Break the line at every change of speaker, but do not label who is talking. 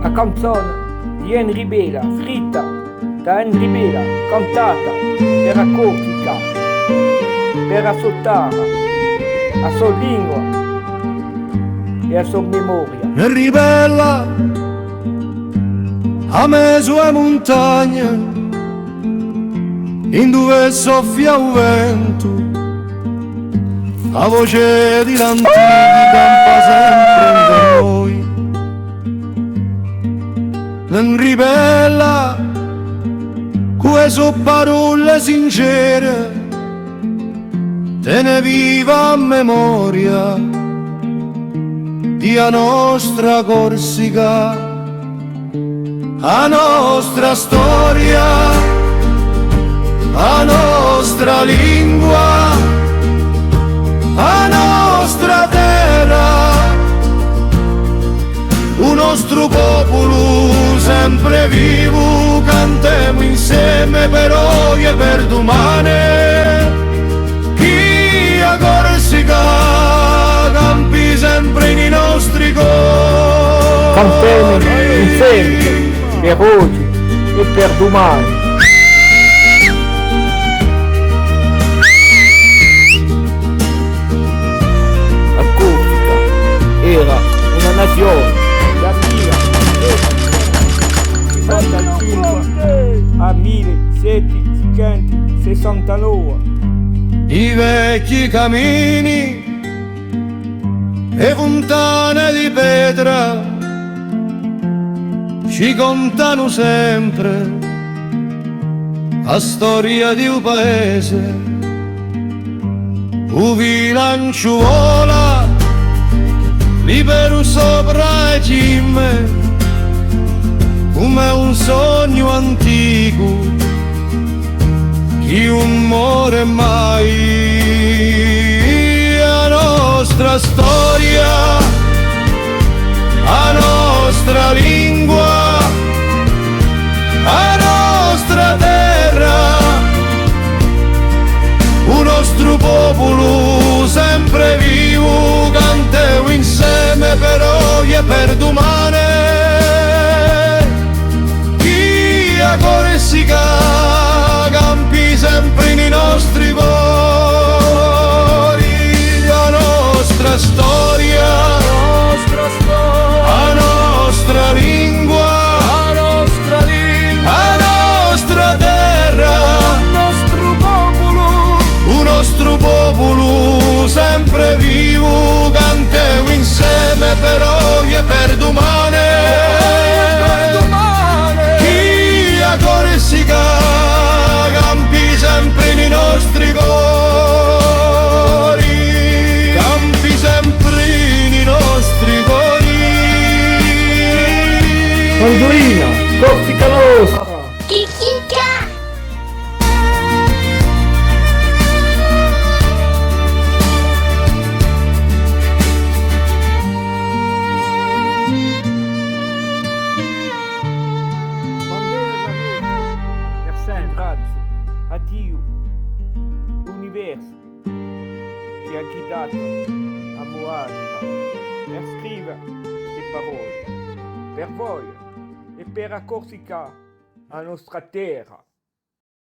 La canzone di Henry Bela, scritta da Henry Bela, cantata per la Corsica, per la sua terra, la sua lingua e la sua memoria.
Henry Bela, a me sue montagne, in dove soffia un vento, la voce di l'antichi campa sempre in noi. Henry Bela, queste parole sincere, te ne viva a memoria di a nostra Corsica, a nostra storia, a nostra lingua, a nostra terra, un nostro popolo sempre vivo, cantiamo insieme per oggi e per domani. Chi a Corsica campi sempre nei nostri cuori.
Cantiamo insieme per oggi e per domani. La Corsica era una nazione da 1765 a 1769.
I vecchi cammini e fontane di pietra ci contano sempre la storia di un paese. Un bilancio vola libero sopra le cime come un sogno antico chi non muore mai. La nostra storia, la nostra lingua, la nostra terra, un nostro popolo sempre vivo, cantiamo insieme per oggi e per domani. Chi a Corsica campi sempre nei nostri cuori. La nostra storia, la nostra lingua, la nostra terra, un nostro popolo sempre vivo, cantiamo insieme per oggi e per domani. Chi a Corsica campi sempre nei nostri cuori, campi sempre nei nostri cuori.
Angiolina, Corsica nostra. Per sempre. Grazie a Dio, l'universo, che ha guidato a Moanica per scrivere le parole per voi e per la Corsica, la nostra terra.